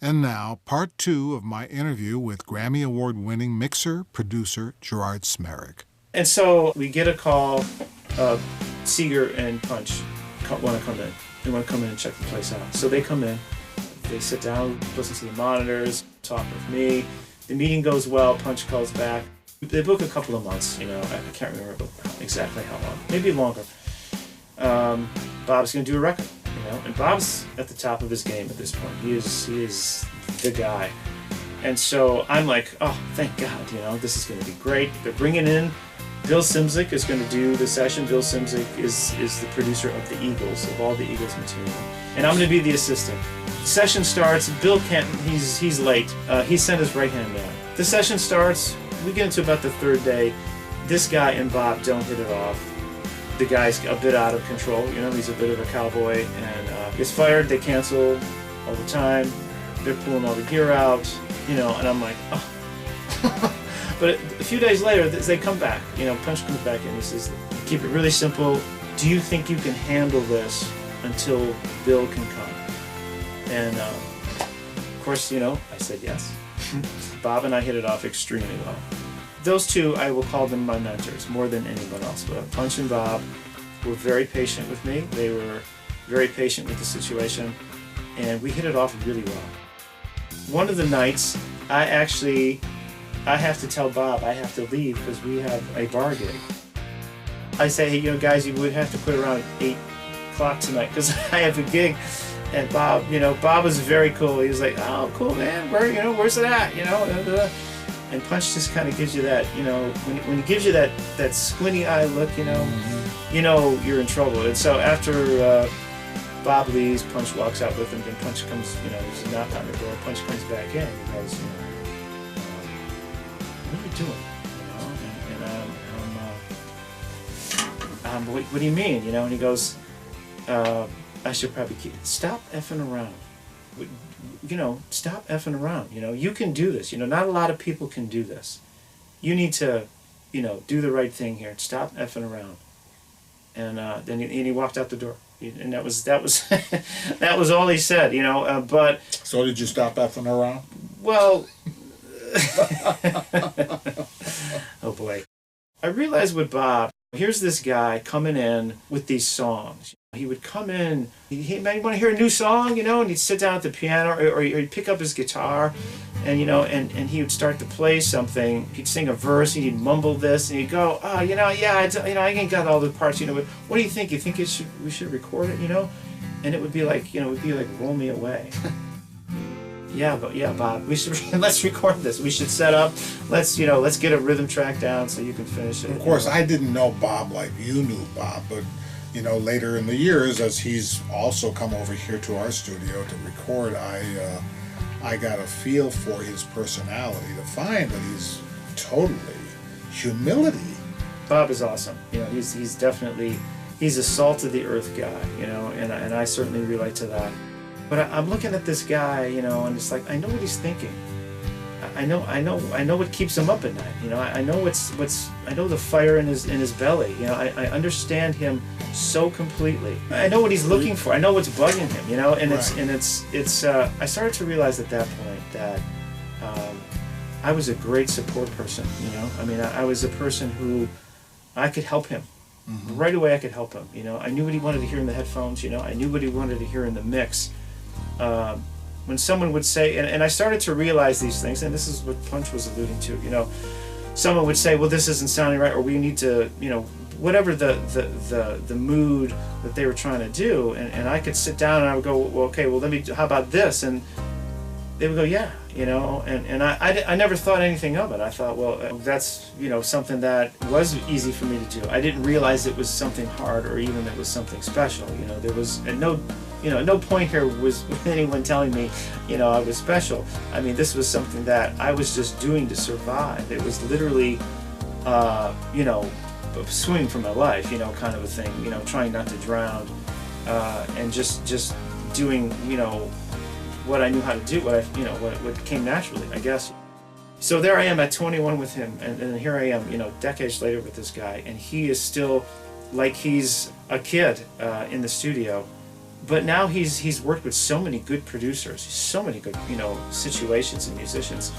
And now, part 2 of my interview with Grammy Award-winning mixer, producer Gerard Smerek. And so we get a call, Seger and Punch want to come in. They want to come in and check the place out. So they come in, they sit down, listen to the monitors, talk with me. The meeting goes well, Punch calls back. They book a couple of months, I can't remember exactly how long, maybe longer. Bob's going to do a record, and Bob's at the top of his game at this point. He is the guy. And so I'm like, oh, thank God, this is going to be great. They're bringing in Bill Szymczyk is going to do the session. Bill Szymczyk is the producer of the Eagles, of all the Eagles material. And I'm going to be the assistant. The session starts, Bill can't, he's late. He sent his right-hand man. The session starts, we get into about the third day. This guy and Bob don't hit it off. The guy's a bit out of control, he's a bit of a cowboy, and gets fired, they cancel all the time. They're pulling all the gear out, and I'm like, oh. But a few days later, they come back. Punch comes back and he says, keep it really simple. Do you think you can handle this until Bill can come? And of course, I said yes. Bob and I hit it off extremely well. Those two, I will call them my mentors more than anyone else. But Punch and Bob were very patient with me. They were very patient with the situation. And we hit it off really well. One of the nights, I have to tell Bob I have to leave because we have a bar gig. I say, hey, guys, you would have to quit around 8 o'clock tonight because I have a gig. And Bob, Bob was very cool. He was like, oh, cool, man. Where's it at? And Punch just kind of gives you that, when he gives you that squinty eye look, you're in trouble. And so after Bob leaves, Punch walks out with him. Then Punch comes, there's a knock on the door. Punch comes back in. He goes, what are you doing? What do you mean? And he goes, I should probably stop effing around. Stop effing around. You can do this. Not a lot of people can do this. You need to, do the right thing here. Stop effing around. And then he walked out the door. And that was that was all he said. But So did you stop effing around? Well. Oh boy. I realized with Bob, here's this guy coming in with these songs. He would come in, he might want to hear a new song, and he'd sit down at the piano or he'd pick up his guitar and and he would start to play something. He'd sing a verse and he'd mumble this and he'd go, oh, I ain't got all the parts, but what do you think? You think we should record it, And it would be like, Roll Me Away. Yeah, Bob, we should let's record this. We should set up. Let's get a rhythm track down so you can finish it. Of course, I didn't know Bob like you knew Bob, but later in the years, as he's also come over here to our studio to record, I got a feel for his personality to find that he's totally humility. Bob is awesome. He's definitely a salt of the earth guy. And I certainly relate to that. But I'm looking at this guy, and it's like I know what he's thinking. I know what keeps him up at night. I know I know the fire in his belly. I understand him so completely. I know what he's looking for. I know what's bugging him. And it's I started to realize at that point that I was a great support person. I was a person who I could help him. Mm-hmm. Right away I could help him. I knew what he wanted to hear in the headphones. I knew what he wanted to hear in the mix. When someone would say, and I started to realize these things, and this is what Punch was alluding to, someone would say, well, this isn't sounding right, or we need to, whatever the mood that they were trying to do, and I could sit down and I would go, well, okay, well, how about this? And they would go, yeah, and I never thought anything of it. I thought, well, that's, something that was easy for me to do. I didn't realize it was something hard or even that it was something special. There was no point here was anyone telling me, I was special. I mean, this was something that I was just doing to survive. It was literally, swimming for my life, kind of a thing, trying not to drown, and just doing, what I knew how to do, what came naturally, I guess. So there I am at 21 with him, and here I am, decades later with this guy, and he is still like he's a kid in the studio. But now he's worked with so many good producers, so many good, you know, situations and musicians.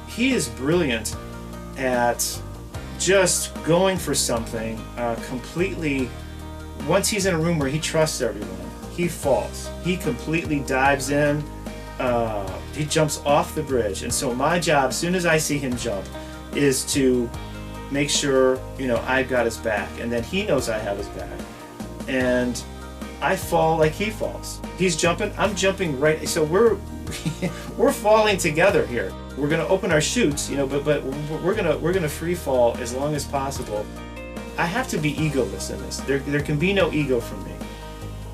He is brilliant at just going for something completely. Once he's in a room where he trusts everyone, he falls. He completely dives in. He jumps off the bridge. And so my job, as soon as I see him jump, is to make sure, you know, I've got his back, and then he knows I have his back. And I fall like he falls. He's jumping, I'm jumping right. So we're falling together here. We're gonna open our chutes, you know, but we're gonna free fall as long as possible. I have to be egoless in this. There can be no ego from me,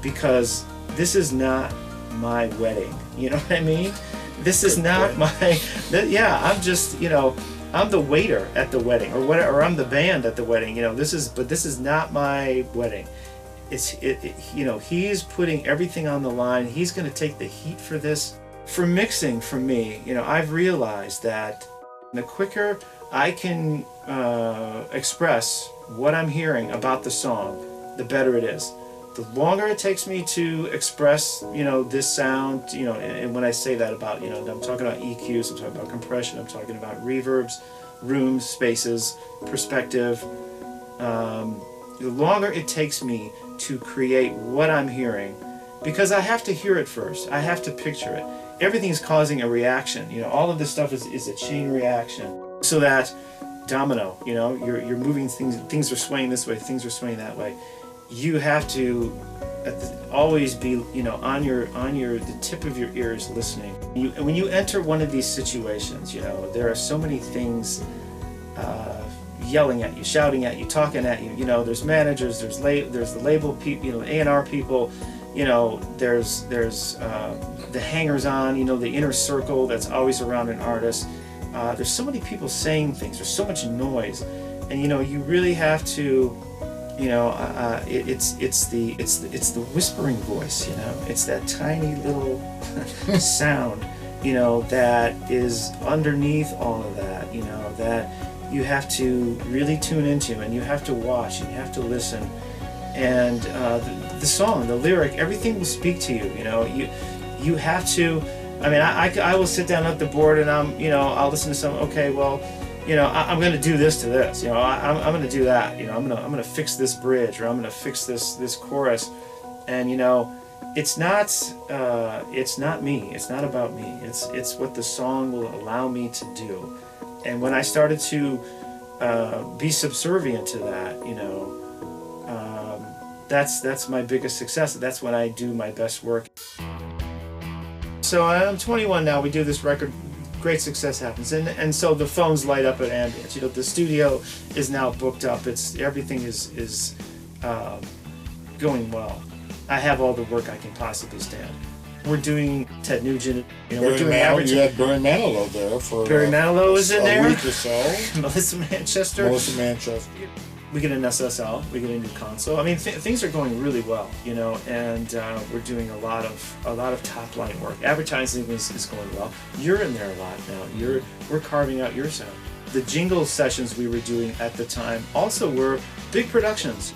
because this is not my wedding. You know what I mean? This is not my. Yeah, I'm just, you know, I'm the waiter at the wedding, or whatever, or I'm the band at the wedding. You know, this is not my wedding. You know, he's putting everything on the line. He's going to take the heat for this. For mixing, for me, you know, I've realized that the quicker I can express what I'm hearing about the song, the better it is. The longer it takes me to express, you know, this sound, you know, and when I say that about, you know, I'm talking about EQs, I'm talking about compression, I'm talking about reverbs, rooms, spaces, perspective. The longer it takes me to create what I'm hearing, because I have to hear it first, I have to picture it. Everything's causing a reaction, you know, all of this stuff is a chain reaction. So that domino, you know, you're moving things are swaying this way, things are swaying that way. You have to always be, you know, on the tip of your ears listening. When you enter one of these situations, you know, there are so many things yelling at you, shouting at you, talking at you. You know, there's managers, there's the label people, you know, A&R people. You know, there's the hangers-on, you know, the inner circle that's always around an artist. There's so many people saying things. There's so much noise, and you know, you really have to. You know, it's the whispering voice. You know, it's that tiny little sound. You know, that is underneath all of that. You know, that you have to really tune into, and you have to watch, and you have to listen. And the song, the lyric, everything will speak to you. You know, you have to. I mean, I will sit down at the board and I'll listen to some. Okay, well. You know, I'm going to do this to this. You know, I'm going to do that. You know, I'm going to fix this bridge, or I'm going to fix this chorus, and you know, it's not me. It's not about me. It's what the song will allow me to do. And when I started to be subservient to that, you know, that's my biggest success. That's when I do my best work. So I'm 21 now. We do this record. Great success happens, and so the phones light up at Ambience. You know, the studio is now booked up. Everything is going well. I have all the work I can possibly stand. We're doing Ted Nugent. You know, we're doing average. You had Barry Manilow there for Barry Manilow is in there. A week or so. Melissa Manchester. We get an SSL. We get a new console. I mean, things are going really well, you know, and we're doing a lot of top line work. Advertising is going well. You're in there a lot now. We're carving out your sound. The jingle sessions we were doing at the time also were big productions.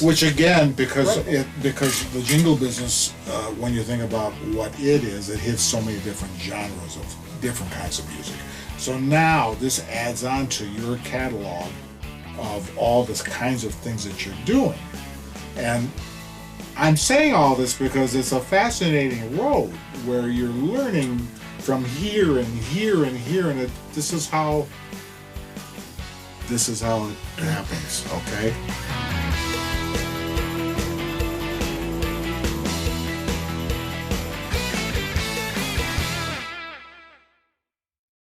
Which again, because the jingle business, when you think about what it is, it hits so many different genres of different kinds of music. So now this adds on to your catalog of all the kinds of things that you're doing. And I'm saying all this because it's a fascinating road where you're learning from here and here and here, and this is how it happens, okay?